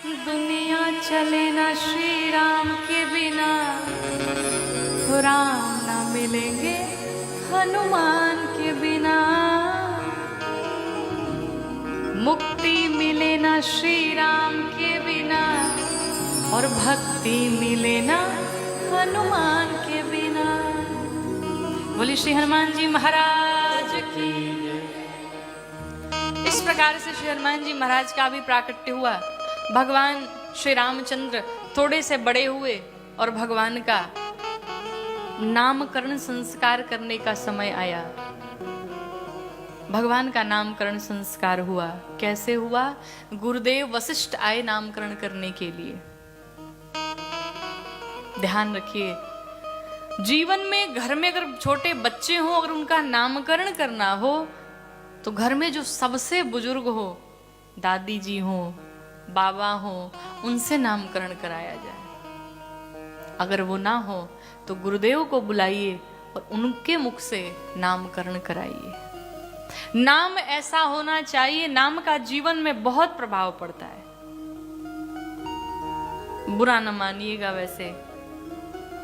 दुनिया चले ना श्री राम के बिना, तो राम ना मिलेंगे हनुमान के बिना। मुक्ति मिले ना श्री राम के बिना, और भक्ति मिले ना हनुमान के बिना। बोली श्री हनुमान जी महाराज की। इस प्रकार से श्री हनुमान जी महाराज का भी प्राकट्य हुआ। भगवान श्री रामचंद्र थोड़े से बड़े हुए और भगवान का नामकरण संस्कार करने का समय आया। भगवान का नामकरण संस्कार हुआ। कैसे हुआ? गुरुदेव वशिष्ठ आए नामकरण करने के लिए। ध्यान रखिए, जीवन में घर में अगर छोटे बच्चे हो, अगर उनका नामकरण करना हो, तो घर में जो सबसे बुजुर्ग हो, दादी जी हो, बाबा हो, उनसे नामकरण कराया जाए। अगर वो ना हो तो गुरुदेव को बुलाइए और उनके मुख से नामकरण कराइए। नाम ऐसा होना चाहिए, नाम का जीवन में बहुत प्रभाव पड़ता है। बुरा न मानिएगा, वैसे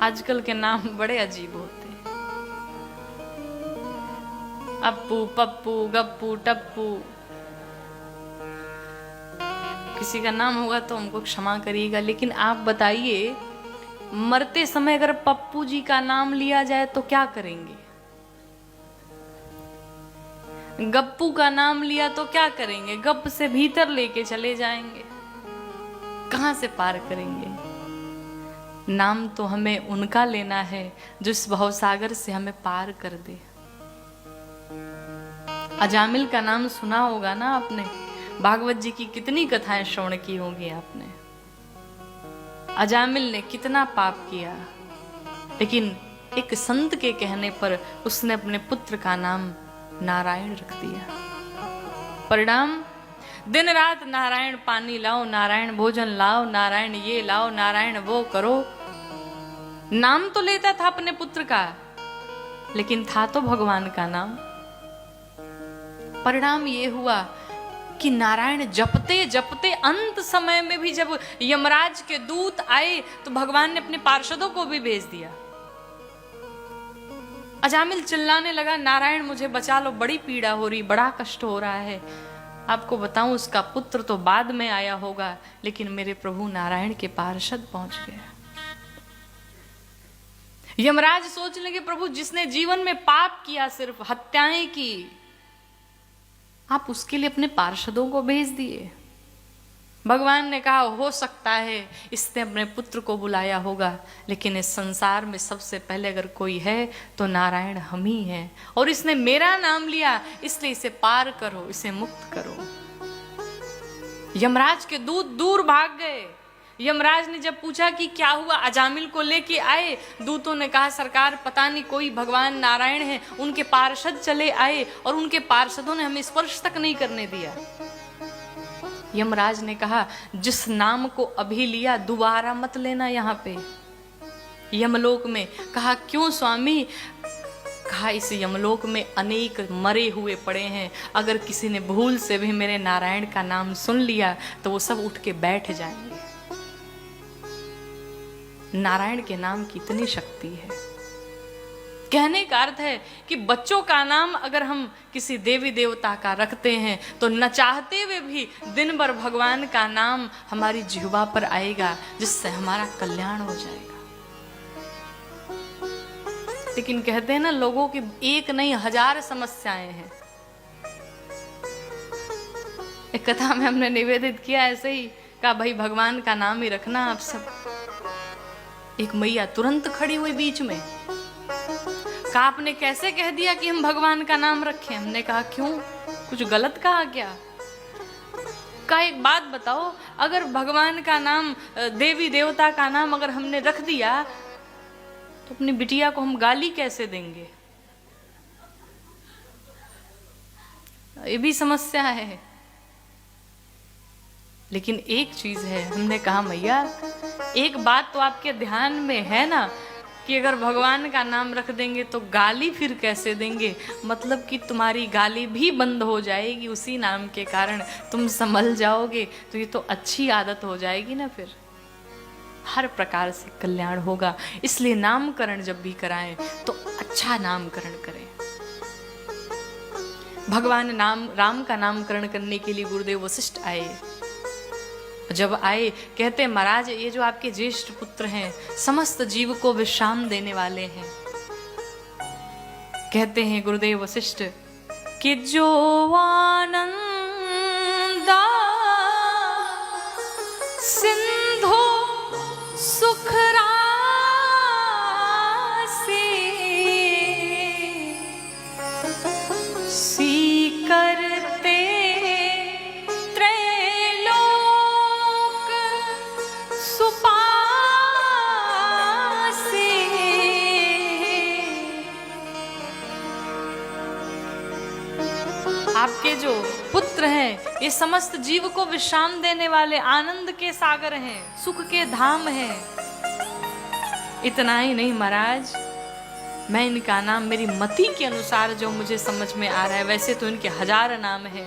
आजकल के नाम बड़े अजीब होते हैं। अप्पू, पप्पू, गप्पू, टप्पू। किसी का नाम होगा तो हमको क्षमा करिएगा, लेकिन आप बताइए, मरते समय अगर पप्पू जी का नाम लिया जाए तो क्या करेंगे? गप्पू का नाम लिया तो क्या करेंगे? गप से भीतर लेके चले जाएंगे, कहां से पार करेंगे? नाम तो हमें उनका लेना है जो इस भवसागर से हमें पार कर दे। अजामिल का नाम सुना होगा ना आपने? भागवत जी की कितनी कथाएं श्रवण की होंगी आपने। अजामिल ने कितना पाप किया, लेकिन एक संत के कहने पर उसने अपने पुत्र का नाम नारायण रख दिया। परिणाम, दिन रात नारायण पानी लाओ, नारायण भोजन लाओ, नारायण ये लाओ, नारायण वो करो। नाम तो लेता था अपने पुत्र का, लेकिन था तो भगवान का नाम। परिणाम ये हुआ कि नारायण जपते जपते अंत समय में भी जब यमराज के दूत आए तो भगवान ने अपने पार्षदों को भी भेज दिया। अजामिल चिल्लाने लगा, नारायण मुझे बचा लो, बड़ी पीड़ा हो रही, बड़ा कष्ट हो रहा है। आपको बताऊं, उसका पुत्र तो बाद में आया होगा, लेकिन मेरे प्रभु नारायण के पार्षद पहुंच गए। यमराज सोच लेंगे, प्रभु जिसने जीवन में पाप किया, सिर्फ हत्याएं की, आप उसके लिए अपने पार्षदों को भेज दिए। भगवान ने कहा, हो सकता है इसने अपने पुत्र को बुलाया होगा, लेकिन इस संसार में सबसे पहले अगर कोई है तो नारायण हम ही हैं, और इसने मेरा नाम लिया, इसलिए इसे पार करो, इसे मुक्त करो। यमराज के दूत दूर भाग गए। यमराज ने जब पूछा कि क्या हुआ, अजामिल को लेके आए। दूतों ने कहा, सरकार पता नहीं कोई भगवान नारायण है, उनके पार्षद चले आए और उनके पार्षदों ने हमें स्पर्श तक नहीं करने दिया। यमराज ने कहा, जिस नाम को अभी लिया दोबारा मत लेना यहाँ पे। यमलोक में कहा, क्यों स्वामी? कहा, इस यमलोक में अनेक मरे हुए पड़े हैं, अगर किसी ने भूल से भी मेरे नारायण का नाम सुन लिया तो वो सब उठ के बैठ जाएंगे। नारायण के नाम की इतनी शक्ति है। कहने का अर्थ है कि बच्चों का नाम अगर हम किसी देवी देवता का रखते हैं तो न चाहते हुए भी दिन भर भगवान का नाम हमारी जिह्वा पर आएगा, जिससे हमारा कल्याण हो जाएगा। लेकिन कहते हैं ना, लोगों की एक नहीं 1000 समस्याएं हैं। एक कथा में हमने निवेदित किया, ऐसे ही कहा, भाई भगवान का नाम ही रखना आप सब। एक मैया तुरंत खड़ी हुई बीच में, कहा, आपने कैसे कह दिया कि हम भगवान का नाम रखें? हमने कहा, क्यों, कुछ गलत कहा क्या? कहा, एक बात बताओ, अगर भगवान का नाम, देवी देवता का नाम अगर हमने रख दिया तो अपनी बिटिया को हम गाली कैसे देंगे? ये भी समस्या है। लेकिन एक चीज है, हमने कहा, मैया एक बात तो आपके ध्यान में है ना, कि अगर भगवान का नाम रख देंगे तो गाली फिर कैसे देंगे, मतलब कि तुम्हारी गाली भी बंद हो जाएगी उसी नाम के कारण, तुम संभल जाओगे, तो ये तो अच्छी आदत हो जाएगी ना, फिर हर प्रकार से कल्याण होगा। इसलिए नामकरण जब भी कराएं तो अच्छा नामकरण करें। भगवान राम का नामकरण करने के लिए गुरुदेव वशिष्ठ आए। जब आए कहते महाराज ये जो आपके ज्येष्ठ पुत्र हैं समस्त जीव को विश्राम देने वाले हैं। कहते हैं गुरुदेव वशिष्ठ कि जो आनंदा सिंधु सुख राशि सी करते त्रैलोक सुपासी। आपके जो पुत्र हैं ये समस्त जीव को विश्राम देने वाले आनंद के सागर हैं, सुख के धाम हैं। इतना ही नहीं महाराज, मैं इनका नाम मेरी मति के अनुसार जो मुझे समझ में आ रहा है, वैसे तो इनके 1000 नाम है।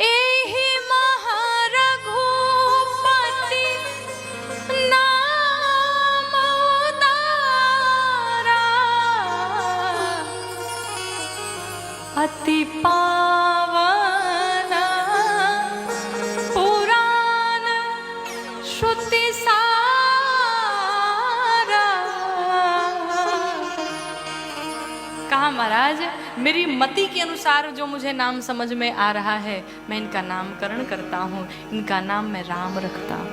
एहि महारघुपति नाम उदारा अति पावन पुराण श्रुति सारा। कहा महाराज मेरी मति के अनुसार जो मुझे नाम समझ में आ रहा है मैं इनका नामकरण करता हूँ, इनका नाम मैं राम रखता हूँ।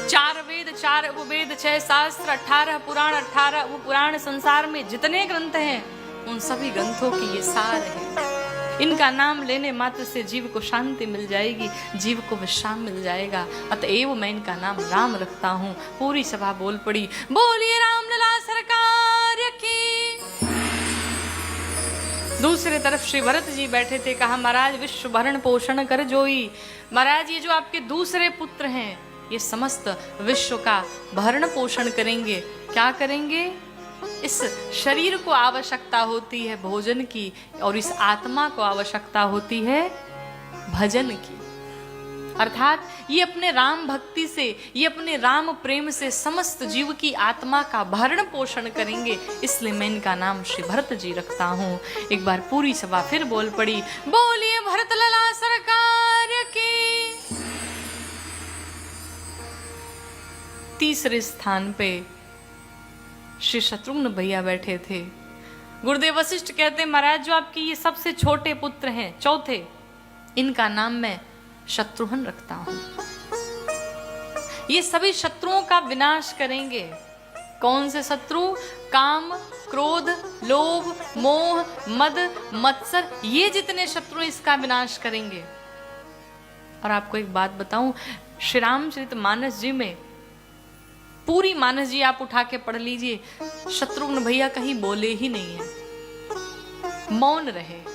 4 वेद 4 उपवेद 6 शास्त्र 18 पुराण 18 उपपुराण, संसार में जितने ग्रंथ हैं उन सभी ग्रंथों की ये सार है। इनका नाम लेने मात्र से जीव को शांति मिल जाएगी, जीव को विश्राम मिल जाएगा। अतएव मैं इनका नाम राम रखता हूँ। पूरी सभा बोल पड़ी, बोलिए रामलला सरकार की। दूसरे तरफ श्री भरत जी बैठे थे। कहा महाराज विश्व भरण पोषण कर जोई। महाराज ये जो आपके दूसरे पुत्र हैं ये समस्त विश्व का भरण पोषण करेंगे। क्या करेंगे? इस शरीर को आवश्यकता होती है भोजन की और इस आत्मा को आवश्यकता होती है भजन की। अर्थात ये अपने राम भक्ति से, ये अपने राम प्रेम से समस्त जीव की आत्मा का भरण पोषण करेंगे। इसलिए मैं इनका नाम श्री भरत जी रखता हूँ। एक बार पूरी सभा फिर बोल पड़ी, बोलिए भरत लला सरकार की। तीसरे स्थान पे श्री शत्रुघ्न भैया बैठे थे। गुरुदेव वशिष्ठ कहते महाराज जो आपके ये सबसे छोटे पुत्र हैं, चौथे, इनका नाम मैं शत्रुघ्न रखता हूं। ये सभी शत्रुओं का विनाश करेंगे। कौन से शत्रु? काम, क्रोध, लोभ, मोह, मद, मत्सर, ये जितने शत्रु इसका विनाश करेंगे। और आपको एक बात बताऊं, श्री रामचरित मानस जी में, पूरी मानस जी आप उठा के पढ़ लीजिए, शत्रुघ्न भैया कहीं बोले ही नहीं है, मौन रहे।